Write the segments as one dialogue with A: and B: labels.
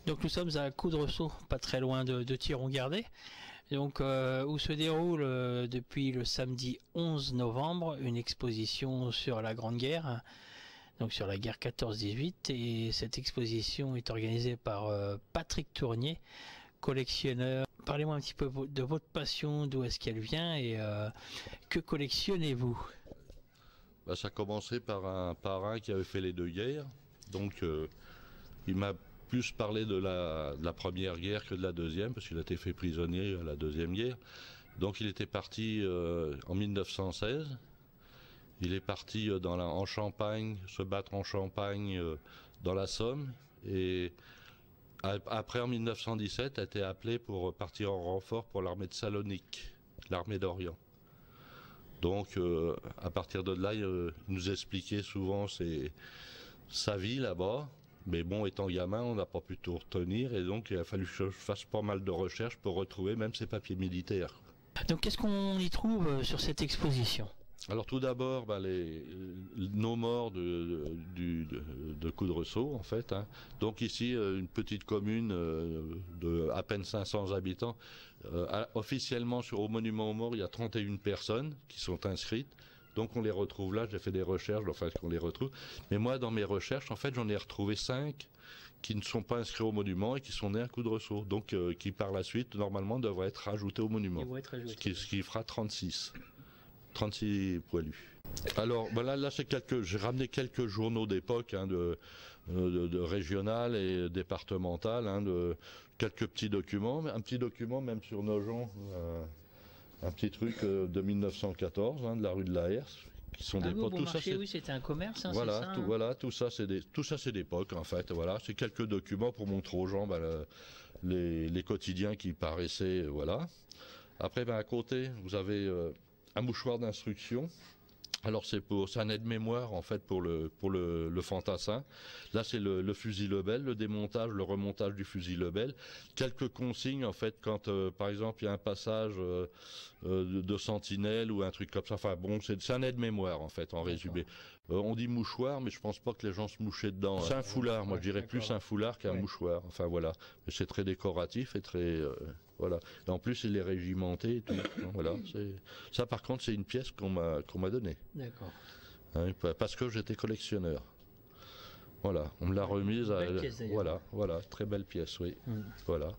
A: Donc nous sommes à Coudreceau, pas très loin de Thiron-Gardais, donc où se déroule depuis le samedi 11 novembre une exposition sur la Grande Guerre, donc sur la guerre 14-18, et cette exposition est organisée par Patrick Tournier, collectionneur. Parlez-moi un petit peu de votre passion, d'où est-ce qu'elle vient et que collectionnez-vous?
B: Ça a commencé par un parrain qui avait fait les deux guerres, donc il m'a plus parlé de la première guerre que de la deuxième, parce qu'il a été fait prisonnier à la deuxième guerre. Donc il était parti en 1916, il est parti en Champagne, se battre en Champagne dans la Somme, et après en 1917 a été appelé pour partir en renfort pour l'armée de Salonique, l'armée d'Orient. Donc à partir de là, il nous expliquait souvent sa vie là-bas. Mais bon, étant gamin, on n'a pas pu tout retenir, et donc il a fallu que je fasse pas mal de recherches pour retrouver même ses papiers militaires.
A: Donc qu'est-ce qu'on y trouve sur cette exposition?
B: Alors tout d'abord, nos morts de Coudreceau, en fait. Hein. Donc ici, une petite commune de à peine 500 habitants. Officiellement, au monument aux morts, il y a 31 personnes qui sont inscrites. Donc on les retrouve là, j'ai fait des recherches, enfin qu'on les retrouve. Mais moi, dans mes recherches, en fait, j'en ai retrouvé 5 qui ne sont pas inscrits au monument et qui sont nés à Coudreceau. Donc qui par la suite, normalement, devraient être rajoutés au monument. Ce qui fera 36 poilus. Alors là j'ai ramené quelques journaux d'époque, hein, de régional et départemental, hein, de quelques petits documents, un petit document même sur Nogent. Un petit truc de 1914, hein, de la rue de la Herse, qui sont des potes.
A: Tout ça, oui, c'était un commerce. Hein,
B: voilà,
A: ça,
B: voilà, tout ça c'est d'époque en fait. Voilà, c'est quelques documents pour montrer aux gens les quotidiens qui paraissaient, voilà. Après, à côté, vous avez un mouchoir d'instruction. Alors c'est un aide-mémoire en fait pour le fantassin. Là c'est le fusil Lebel, le démontage, le remontage du fusil Lebel. Quelques consignes en fait quand par exemple il y a un passage de sentinelle ou un truc comme ça. Enfin bon, c'est un aide-mémoire en fait en résumé. On dit mouchoir, mais je pense pas que les gens se mouchaient dedans. C'est un foulard, moi je dirais plus un foulard qu'un mouchoir. Enfin voilà, mais c'est très décoratif et très voilà. Et en plus il est régimenté et tout. Voilà, ça par contre c'est une pièce qu'on m'a donnée.
A: D'accord.
B: Hein, parce que j'étais collectionneur. Voilà, on me l'a remise à. Voilà, très belle pièce, oui. Voilà.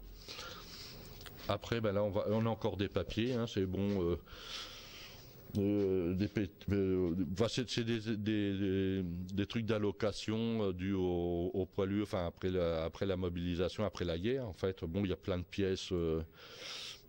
B: Après, là, on a encore des papiers, hein, c'est bon. C'est des trucs d'allocation dus au poilu, enfin après la mobilisation, après la guerre, en fait. Bon, il y a plein de pièces.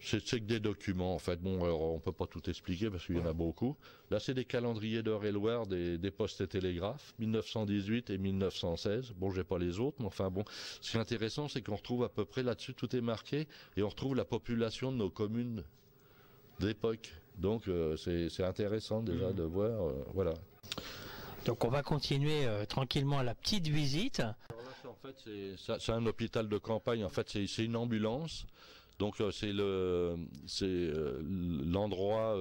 B: C'est que des documents, en fait. Bon, alors, on peut pas tout expliquer parce qu'il y en a beaucoup. Là, c'est des calendriers d'Eure-et-Loir des postes et télégraphes, 1918 et 1916. Bon, j'ai pas les autres, mais enfin bon. Ce qui est intéressant, c'est qu'on retrouve à peu près là-dessus, tout est marqué, et on retrouve la population de nos communes d'époque. Donc, c'est intéressant déjà de voir, voilà.
A: Donc on va continuer tranquillement la petite visite.
B: Alors là, en fait, c'est un hôpital de campagne. En fait, c'est une ambulance. Donc c'est l'endroit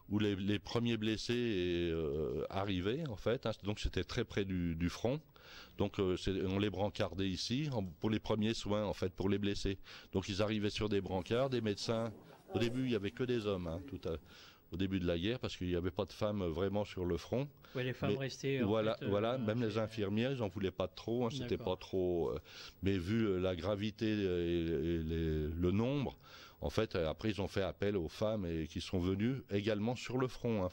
B: où les premiers blessés arrivaient en fait. Hein. Donc c'était très près du front. Donc on les brancardait ici pour les premiers soins en fait pour les blessés. Donc ils arrivaient sur des brancards, des médecins. Au début il y avait que des hommes, hein, au début de la guerre parce qu'il n'y avait pas de femmes vraiment sur le front.
A: Ouais, les femmes restaient.
B: Voilà, même les infirmières, ils en voulaient pas trop, hein, c'était pas trop. Mais vu la gravité et le nombre, en fait, après ils ont fait appel aux femmes et qui sont venues également sur le front, hein,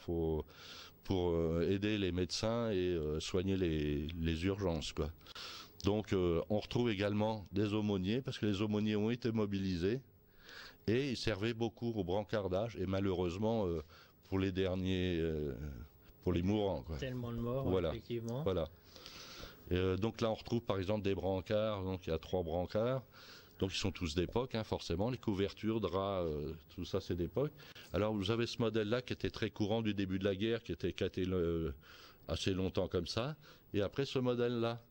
B: pour aider les médecins et soigner les urgences, quoi. Donc on retrouve également des aumôniers parce que les aumôniers ont été mobilisés. Et ils servaient beaucoup au brancardage et malheureusement pour les derniers, pour les mourants. Quoi.
A: Tellement de morts,
B: voilà.
A: Effectivement.
B: Voilà. Donc là on retrouve par exemple des brancards, donc il y a 3 brancards, donc ils sont tous d'époque, hein, forcément, les couvertures, draps, tout ça c'est d'époque. Alors vous avez ce modèle-là qui était très courant du début de la guerre, qui a été assez longtemps comme ça, et après ce modèle-là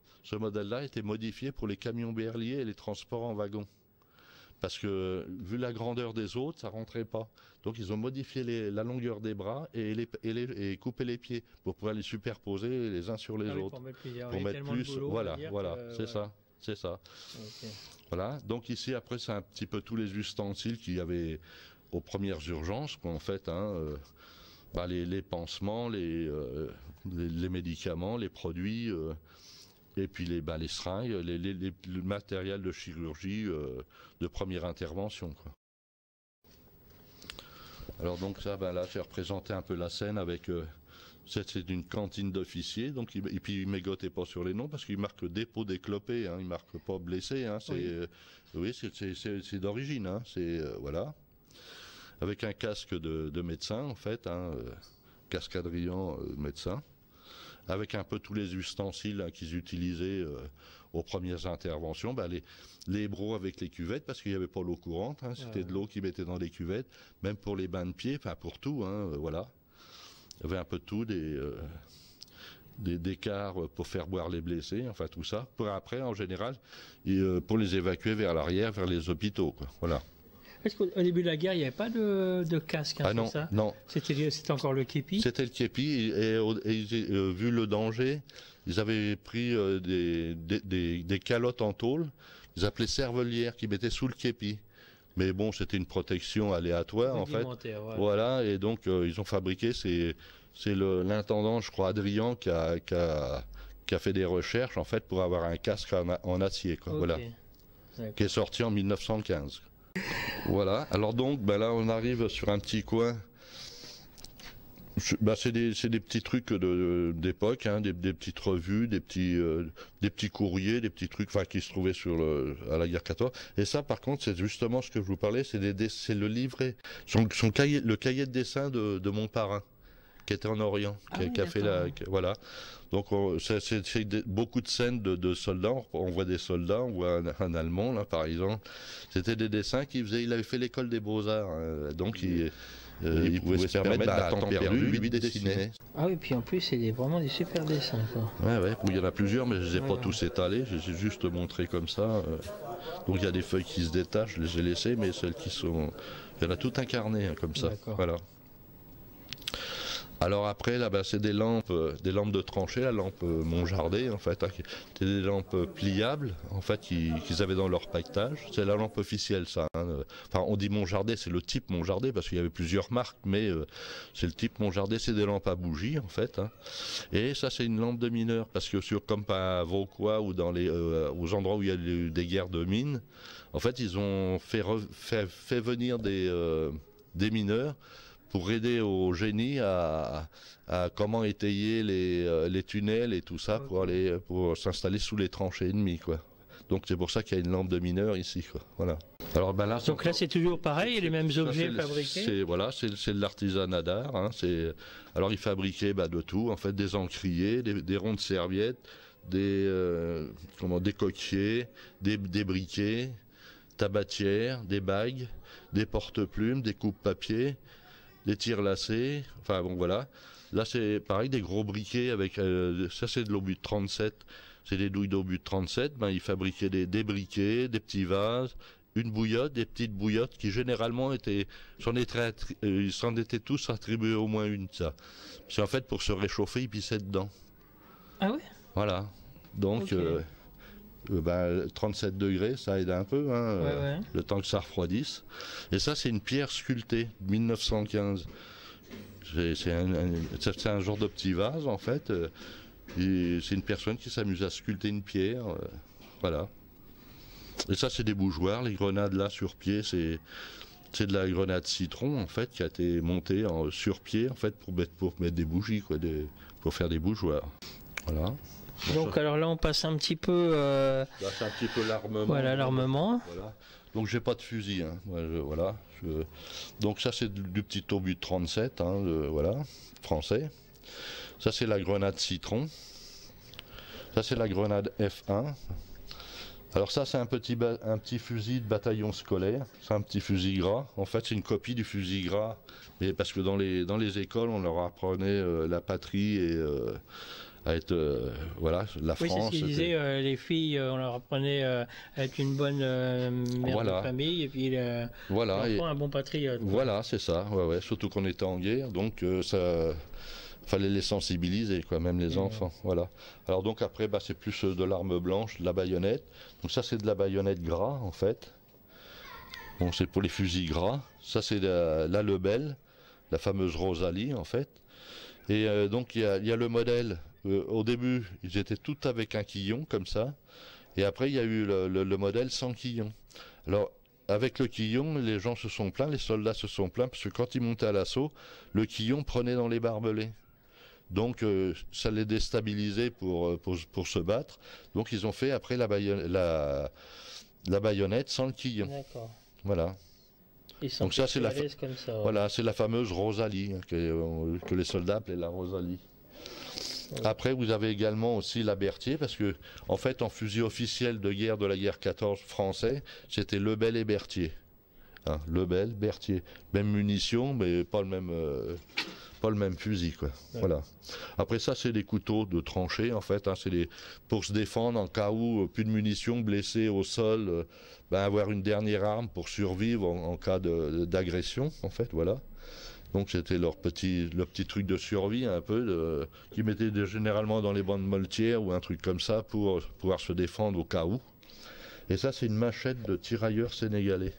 B: était modifié pour les camions berliers et les transports en wagon. Parce que vu la grandeur des autres, ça rentrait pas. Donc ils ont modifié la longueur des bras et coupé les pieds pour pouvoir les superposer les uns sur les autres.
A: Pour mettre plusieurs.
B: Pour mettre plus. Voilà, c'est ça. c'est ça.
A: Ok.
B: Voilà, donc ici après c'est un petit peu tous les ustensiles qu'il y avait aux premières urgences, quoi, en fait, hein, les pansements, les médicaments, les produits, et puis les seringues, le matériel de chirurgie de première intervention, quoi. Alors donc ça, là j'ai représenté un peu la scène avec... c'est une cantine d'officiers, donc et puis il mégotait pas sur les noms parce qu'il marque dépôt déclopé, hein, il marque pas blessé, hein, oui, c'est d'origine, hein, voilà, avec un casque de médecin en fait, hein, casque Adrien médecin, avec un peu tous les ustensiles, hein, qu'ils utilisaient aux premières interventions, les bros avec les cuvettes parce qu'il n'y avait pas l'eau courante, hein, c'était de l'eau qu'ils mettaient dans les cuvettes, même pour les bains de pieds, enfin pour tout, hein, voilà. Il y avait un peu de tout, des cars pour faire boire les blessés, enfin tout ça. Pour après, en général, pour les évacuer vers l'arrière, vers les hôpitaux, quoi. Voilà.
A: Est-ce qu'au début de la guerre, il n'y avait pas de casque, hein,
B: Ah non,
A: ça
B: non.
A: C'était encore le képi.
B: C'était le képi, vu le danger, ils avaient pris des calottes en tôle, ils appelaient cervelières, qui mettaient sous le képi. Mais bon, c'était une protection aléatoire, en fait. Voilà, et donc ils ont fabriqué, c'est l'intendant, je crois, Adrien, qui a fait des recherches, en fait, pour avoir un casque en acier, quoi. Okay. Voilà. Qui est sorti en 1915. Voilà, alors donc, là, on arrive sur un petit coin. C'est des petits trucs d'époque, hein, des petites revues, des petits courriers, des petits trucs, enfin, qui se trouvaient à la guerre 14. Et ça, par contre, c'est justement ce que je vous parlais, c'est le livret, le cahier de dessin de mon parrain, qui était en Orient, qui a fait voilà. Donc c'est beaucoup de scènes de soldats. On voit des soldats, on voit un Allemand là, par exemple. C'était des dessins qu'il faisait. Il avait fait l'école des beaux-arts, hein, donc il pouvait se permettre, à temps perdu, lui dessiner.
A: Ah oui, puis en plus, c'est vraiment des super dessins, quoi.
B: Ouais, il y en a plusieurs, mais je ne les ai pas tous étalés, je les ai juste montrés comme ça. Donc il y a des feuilles qui se détachent, je les ai laissées, mais celles qui sont... Il y en a tout incarné, hein, comme ça. Voilà. Alors après, là, c'est des lampes de tranchée, la lampe Montjardet, en fait, hein, c'est des lampes pliables, en fait, qu'ils avaient dans leur paquetage. C'est la lampe officielle, ça. Hein. Enfin, on dit Montjardet, c'est le type Montjardet, parce qu'il y avait plusieurs marques, mais c'est le type Montjardet, c'est des lampes à bougie, en fait. Hein. Et ça, c'est une lampe de mineur, parce que comme à Vauquois ou aux endroits où il y a eu des guerres de mines, en fait, ils ont fait venir des mineurs pour aider au génie à comment étayer les tunnels et tout ça, pour s'installer sous les tranchées ennemies, quoi. Donc c'est pour ça qu'il y a une lampe de mineur ici, quoi. Voilà. Alors là,
A: donc là c'est toujours pareil, les mêmes objets fabriqués.
B: C'est de l'artisanat d'art. Hein, alors ils fabriquaient de tout, en fait, des encriers, des ronds de serviettes, des coquiers, des briquets, tabatières, des bagues, des porte-plumes, des coupes-papier, des tirs lacés, enfin bon voilà. Là c'est pareil, des gros briquets avec, ça c'est de l'obus de 37, c'est des douilles d'obus de 37, ils fabriquaient des briquets, des petits vases, une bouillotte, des petites bouillottes qui généralement ils s'en étaient tous attribués au moins une, ça. C'est en fait pour se réchauffer, ils pissaient dedans.
A: Ah oui.
B: Voilà, donc... Okay. 37 degrés, ça aide un peu, hein, le temps que ça refroidisse. Et ça, c'est une pierre sculptée de 1915. C'est un genre de petit vase, en fait. C'est une personne qui s'amuse à sculpter une pierre. Voilà. Et ça, c'est des bougeoirs. Les grenades, là, sur pied, c'est de la grenade citron, en fait, qui a été montée sur pied, en fait, pour mettre des bougies, quoi, pour faire des bougeoirs. Voilà.
A: Donc alors là on passe un petit peu...
B: c'est un petit peu l'armement.
A: Voilà l'armement.
B: Voilà. Donc j'ai pas de fusil. Hein. Voilà. Donc ça c'est du petit obus de 37, hein, voilà, français. Ça c'est la grenade citron. Ça c'est la grenade F1. Alors ça c'est un petit fusil de bataillon scolaire. C'est un petit fusil gras. En fait c'est une copie du fusil gras. Mais parce que dans les écoles on leur apprenait la patrie et... à être voilà, la France.
A: Oui, c'est ce qu'il disait, les filles, on leur apprenait à être une bonne mère de famille et puis un bon patriote.
B: Voilà, c'est ça, ouais, surtout qu'on était en guerre, donc fallait les sensibiliser, quoi, même les enfants. Voilà. Alors donc après, c'est plus de l'arme blanche, de la baïonnette. Donc ça, c'est de la baïonnette gras, en fait. Bon, c'est pour les fusils gras. Ça, c'est la Lebel, la fameuse Rosalie, en fait. Et donc, il y a le modèle. Au début, ils étaient tout avec un quillon, comme ça. Et après, il y a eu le modèle sans quillon. Alors, avec le quillon, les gens se sont plaints, les soldats se sont plaints, parce que quand ils montaient à l'assaut, le quillon prenait dans les barbelés. Donc, ça les déstabilisait pour se battre. Donc, ils ont fait après la baïonnette sans le quillon.
A: D'accord.
B: Voilà.
A: Donc ça, c'est
B: voilà, c'est la fameuse Rosalie, que les soldats appelaient la Rosalie. Ouais. Après, vous avez également aussi la Berthier, parce que, en fait, en fusil officiel de guerre de la guerre 14 français, c'était Lebel et Berthier. Hein, Lebel, Berthier. Même munition, mais pas le même fusil, quoi. Ouais. Voilà. Après ça, c'est des couteaux de tranchée, en fait. Hein, c'est pour se défendre en cas où plus de munitions, blessé au sol, avoir une dernière arme pour survivre en cas d'agression, en fait, voilà. Donc c'était leur petit truc de survie, un peu, qu'ils mettaient généralement dans les bandes moltières ou un truc comme ça pour pouvoir se défendre au cas où. Et ça, c'est une machette de tirailleurs sénégalais.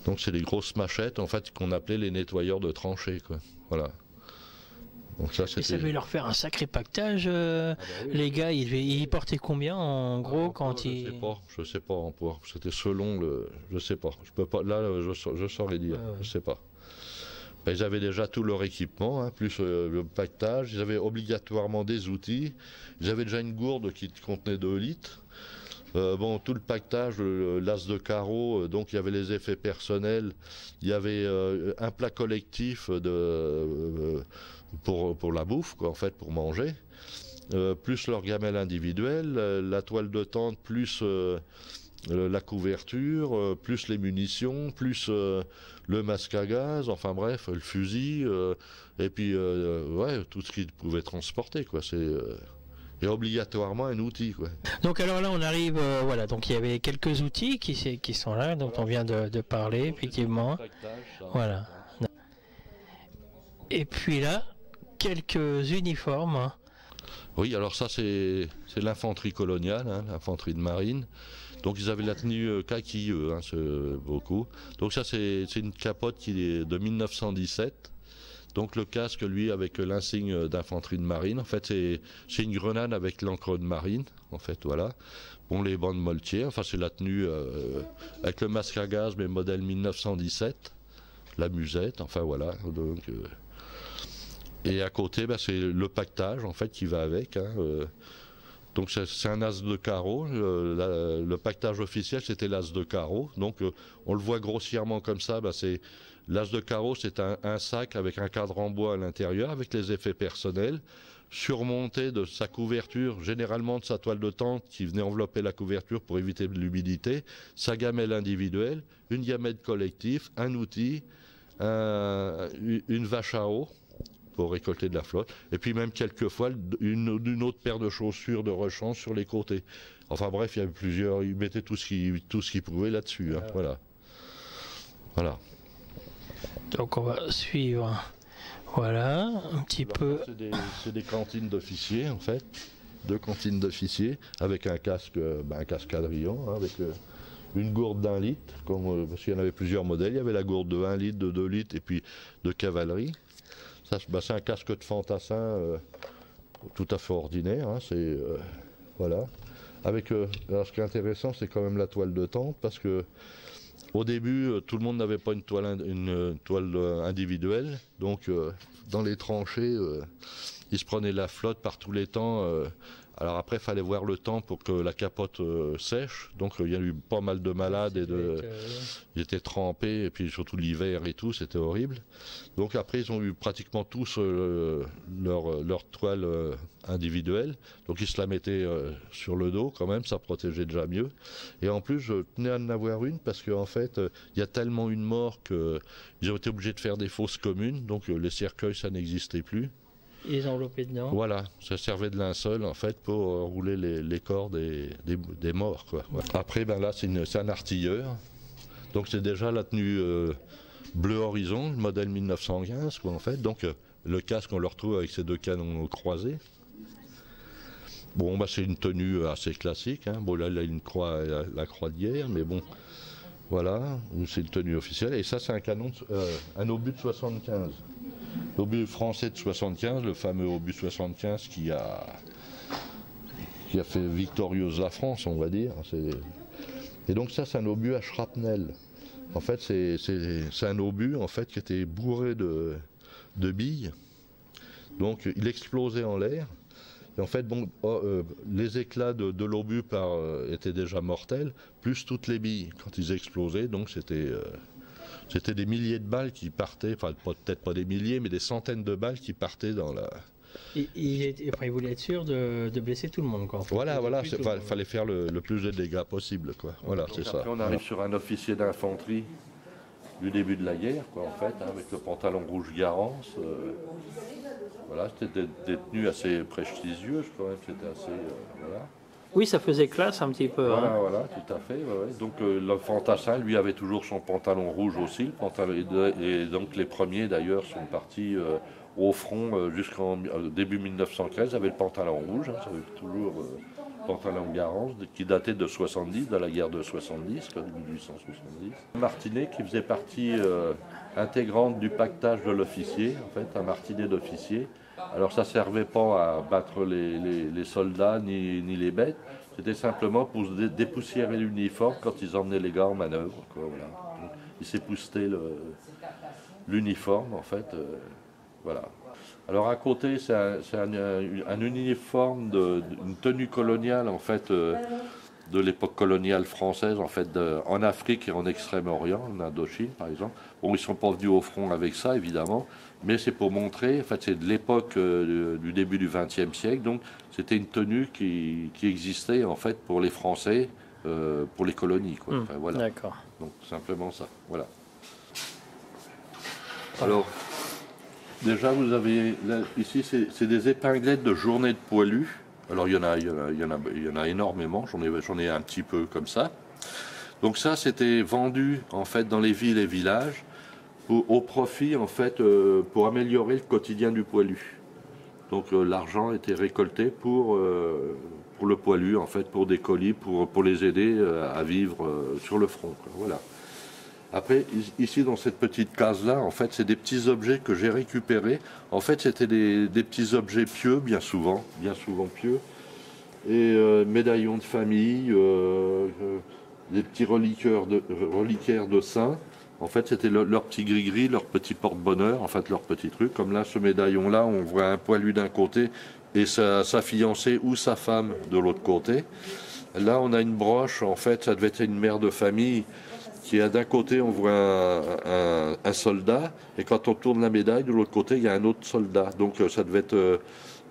B: Donc c'est des grosses machettes, en fait, qu'on appelait les nettoyeurs de tranchées, quoi. Voilà. Donc ça,
A: et ça devait leur faire un sacré pactage, oui. Les gars, ils portaient combien en gros quand ils...
B: Je sais pas en poids. C'était selon le... Je sais pas. Je peux pas. Là, je saurais dire. Ouais. Je sais pas. Ils avaient déjà tout leur équipement, hein, plus le pactage. Ils avaient obligatoirement des outils. Ils avaient déjà une gourde qui contenait 2 litres. Bon, tout le pactage, l'as de carreau, donc il y avait les effets personnels, il y avait un plat collectif pour la bouffe, quoi, en fait, pour manger, plus leur gamelle individuelle, la toile de tente, plus la couverture, plus les munitions, plus le masque à gaz, enfin bref, le fusil, et puis ouais, tout ce qu'ils pouvaient transporter, quoi. Et obligatoirement un outil, quoi.
A: Donc alors là on arrive, voilà, donc il y avait quelques outils qui sont là, dont on vient de parler, effectivement. Voilà. Et puis là, quelques uniformes.
B: Oui, alors ça c'est l'infanterie coloniale, hein, l'infanterie de marine. Donc ils avaient la tenue kaki, eux, hein, beaucoup. Donc ça c'est une capote qui est de 1917. Donc le casque, lui, avec l'insigne d'infanterie de marine, en fait, c'est une grenade avec l'encre de marine, en fait, voilà. Bon, les bandes moltières, enfin, c'est la tenue avec le masque à gaz, mais modèle 1917, la musette, enfin, voilà. Donc, et à côté, c'est le pactage, en fait, qui va avec. Hein, donc c'est un as de carreau. Le pactage officiel, c'était l'as de carreau. Donc on le voit grossièrement comme ça, c'est... L'as de carreau, c'est un sac avec un cadre en bois à l'intérieur, avec les effets personnels, surmonté de sa couverture, généralement de sa toile de tente qui venait envelopper la couverture pour éviter l'humidité, sa gamelle individuelle, une gamelle collective, un outil, une vache à eau pour récolter de la flotte, et puis même quelquefois une autre paire de chaussures de rechange sur les côtés. Enfin bref, il y avait plusieurs, ils mettaient tout ce qu'ils pouvaient là-dessus. Hein, voilà. Voilà.
A: Donc on va suivre, voilà, un petit peu.
B: C'est des cantines d'officiers, en fait, 2 cantines d'officiers, avec un casque quadrillon, hein, avec une gourde d'1 litre, parce qu'il y en avait plusieurs modèles. Il y avait la gourde de 1 litre, de 2 litres, et puis de cavalerie. Ça, c'est un casque de fantassin tout à fait ordinaire, hein, voilà. Alors ce qui est intéressant, c'est quand même la toile de tente, parce que au début, tout le monde n'avait pas une toile individuelle, donc dans les tranchées, ils se prenaient la flotte par tous les temps. Alors après, il fallait voir le temps pour que la capote sèche, donc il y a eu pas mal de malades, ils étaient trempés, et puis surtout l'hiver et tout, c'était horrible. Donc après, ils ont eu pratiquement tous leur toile individuelle, donc ils se la mettaient sur le dos quand même, ça protégeait déjà mieux. Et en plus, je tenais à en avoir une, parce qu'en fait, il y a tellement eu de morts qu'ils ont été obligés de faire des fosses communes, donc les cercueils, ça n'existait plus.
A: Ils enveloppaient dedans.
B: Voilà, ça servait de linceul en fait pour rouler les corps des morts, quoi. Ouais. Après, là, c'est un artilleur. Donc c'est déjà la tenue bleu horizon, le modèle 1915, quoi, en fait. Donc Le casque, on le retrouve avec ses deux canons croisés. Bon, bah, c'est une tenue assez classique. Hein. Bon, là, il a une croix, la croix de guerre, mais bon, voilà, c'est une tenue officielle. Et ça, c'est un canon, un obus de 75. L'obus français de 75, le fameux obus 75 qui a fait victorieuse la France, on va dire. Et donc ça, c'est un obus à shrapnel. En fait, c'est un obus en fait, qui était bourré de billes. Donc il explosait en l'air. Et en fait, bon, les éclats de l'obus étaient déjà mortels, plus toutes les billes quand ils explosaient. Donc c'était des milliers de balles qui partaient, enfin peut-être pas des milliers, mais des centaines de balles qui partaient dans la...
A: Il voulait être sûr de blesser tout le monde, quoi.
B: Voilà, il fallait faire le plus de dégâts possible, quoi. Voilà, c'est ça. Après, on arrive sur un officier d'infanterie du début de la guerre, quoi, en fait, hein, avec le pantalon rouge Garance. Voilà, c'était des tenues assez prestigieuses, quand même, c'était assez... voilà.
A: Oui, ça faisait classe un petit peu.
B: Voilà,
A: hein.
B: voilà, tout à fait. Ouais. Donc le fantassin, lui, avait toujours son pantalon rouge aussi. Et donc les premiers, d'ailleurs, sont partis au front jusqu'en début 1915, avaient le pantalon rouge. Hein, ça avait toujours pantalon Garance, qui datait de 70, de la guerre de 70, 1870. Martinet, qui faisait partie intégrante du pactage de l'officier, en fait, un martinet d'officier. Alors ça ne servait pas à battre les soldats ni les bêtes, c'était simplement pour dépoussiérer l'uniforme quand ils emmenaient les gars en manœuvre. Quoi, voilà. Donc, ils s'époussetaient l'uniforme en fait. Voilà. Alors à côté c'est un uniforme une tenue coloniale en fait de l'époque coloniale française en fait en Afrique et en Extrême-Orient, en Indochine par exemple. Bon, ils ne sont pas venus au front avec ça évidemment. Mais c'est pour montrer, en fait, c'est de l'époque du début du XXe siècle, donc c'était une tenue qui existait en fait pour les Français, pour les colonies, quoi. Enfin, voilà.
A: D'accord.
B: Donc simplement ça, voilà. Alors, déjà vous avez là, ici, c'est des épinglettes de journée de poilus. Alors il y en a énormément. J'en ai un petit peu comme ça. Donc ça, c'était vendu en fait dans les villes et villages. Au profit, en fait, pour améliorer le quotidien du poilu. Donc l'argent était récolté pour le poilu, en fait, pour des colis, pour les aider à vivre sur le front. Quoi. Voilà. Après, ici, dans cette petite case-là, en fait, c'est des petits objets que j'ai récupérés. En fait, c'était des petits objets pieux, bien souvent pieux. Et médaillons de famille, des petits reliquaires de saints. En fait, c'était leur petit gris-gris, leur petit porte-bonheur, en fait, leur petit truc. Comme là, ce médaillon-là, on voit un poilu d'un côté et sa fiancée ou sa femme de l'autre côté. Là, on a une broche, en fait, ça devait être une mère de famille qui a d'un côté, on voit un soldat, et quand on tourne la médaille, de l'autre côté, il y a un autre soldat. Donc, ça devait être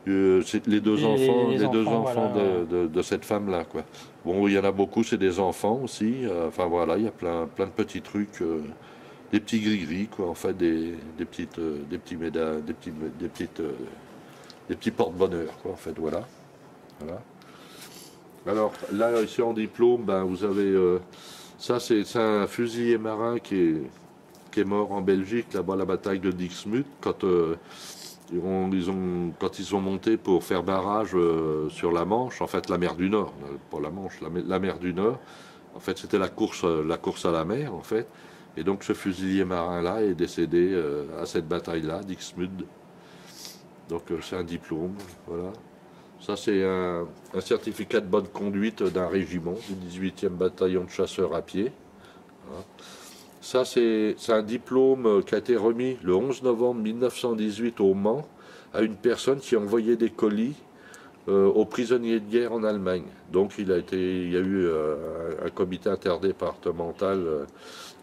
B: les deux enfants voilà. de cette femme-là, quoi. Bon, il y en a beaucoup, c'est des enfants aussi. Enfin voilà, il y a plein de petits trucs, des petits gris-gris, quoi. En fait, des petits médailles, des petits porte-bonheur, quoi. En fait, voilà. Alors là, ici en diplôme, ben vous avez ça, c'est un fusilier marin qui est mort en Belgique, là-bas à la bataille de Dixmude, quand ils sont montés pour faire barrage sur la Manche, en fait la mer du Nord, pas la Manche, la mer du Nord. En fait, c'était la course à la mer, en fait. Et donc ce fusilier marin-là est décédé à cette bataille-là, Dixmude. Donc c'est un diplôme, voilà. Ça, c'est un certificat de bonne conduite d'un régiment, du 18e bataillon de chasseurs à pied. Voilà. Ça, c'est un diplôme qui a été remis le 11 novembre 1918 au Mans à une personne qui envoyait des colis aux prisonniers de guerre en Allemagne. Donc, il y a eu un comité interdépartemental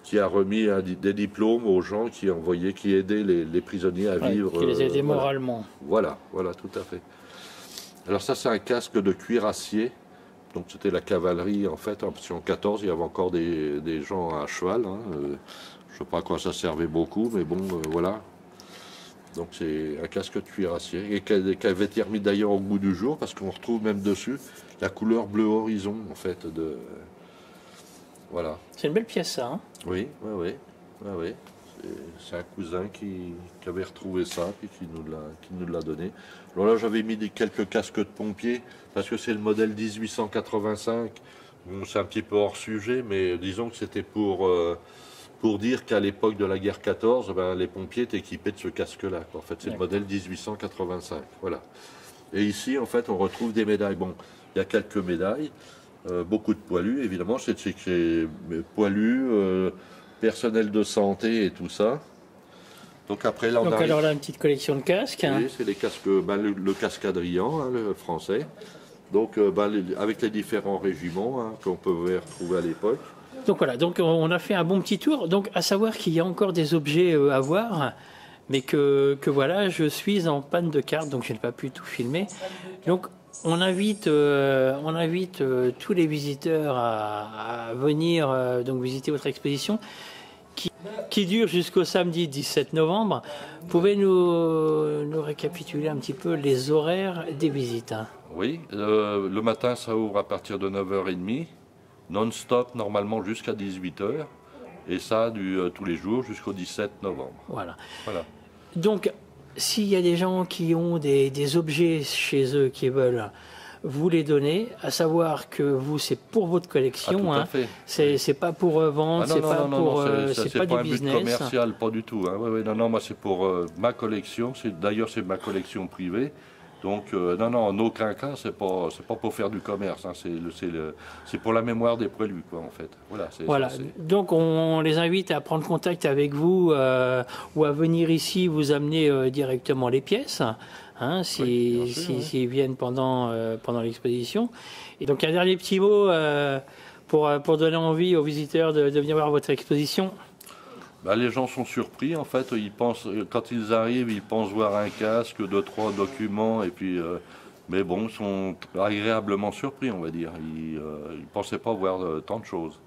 B: qui a remis des diplômes aux gens qui aidaient les prisonniers à vivre.
A: Qui les aidaient moralement.
B: Voilà, tout à fait. Alors ça, c'est un casque de cuir acier. Donc c'était la cavalerie, en fait, parce qu'en 14, il y avait encore des gens à cheval. Hein. Je ne sais pas à quoi ça servait beaucoup, mais bon, voilà. Donc c'est un casque de cuir acier, et qui avait été remis d'ailleurs au goût du jour, parce qu'on retrouve même dessus la couleur bleu horizon, en fait. Voilà.
A: C'est une belle pièce, ça. Hein.
B: Oui. C'est un cousin qui avait retrouvé ça et qui nous l'a donné. Alors là, j'avais mis quelques casques de pompiers parce que c'est le modèle 1885. Bon, c'est un petit peu hors sujet, mais disons que c'était pour dire qu'à l'époque de la guerre 14, ben, les pompiers étaient équipés de ce casque-là. En fait, c'est le modèle 1885. Voilà. Et ici, en fait, on retrouve des médailles. Bon, il y a quelques médailles, beaucoup de poilus, évidemment. C'est poilus, personnel de santé et tout ça. Donc après, là,
A: alors là, une petite collection de casques.
B: Oui, c'est les casques, le casque Adrien, hein, le français. Donc, avec les différents régiments hein, qu'on pouvait retrouver à l'époque.
A: Donc voilà, donc on a fait un bon petit tour. Donc à savoir qu'il y a encore des objets à voir, mais que voilà, je suis en panne de carte, donc je n'ai pas pu tout filmer. Donc on invite tous les visiteurs à venir donc visiter votre exposition qui dure jusqu'au samedi 17 novembre. Vous pouvez nous récapituler un petit peu les horaires des visites hein?
B: Oui, le matin ça ouvre à partir de 9h30. Non-stop, normalement jusqu'à 18h, et ça tous les jours jusqu'au 17 novembre.
A: Voilà. Donc, s'il y a des gens qui ont des objets chez eux qui veulent vous les donner, à savoir que vous, c'est pour votre collection,
B: hein.
A: C'est pas pour vendre, c'est pas du business.
B: C'est pas un but commercial, pas du tout. Hein. Non, moi c'est pour ma collection, d'ailleurs c'est ma collection privée. Donc, non, en aucun cas, c'est pas pour faire du commerce. Hein. C'est pour la mémoire des préludes, quoi, en fait.
A: Voilà. Donc, on les invite à prendre contact avec vous ou à venir ici vous amener directement les pièces, hein, s'ils viennent pendant l'exposition. Et donc, un dernier petit mot pour donner envie aux visiteurs de venir voir votre exposition.
B: Les gens sont surpris en fait, quand ils arrivent, ils pensent voir un casque, 2-3 documents, et puis, mais bon, ils sont agréablement surpris on va dire, ils ne pensaient pas voir tant de choses.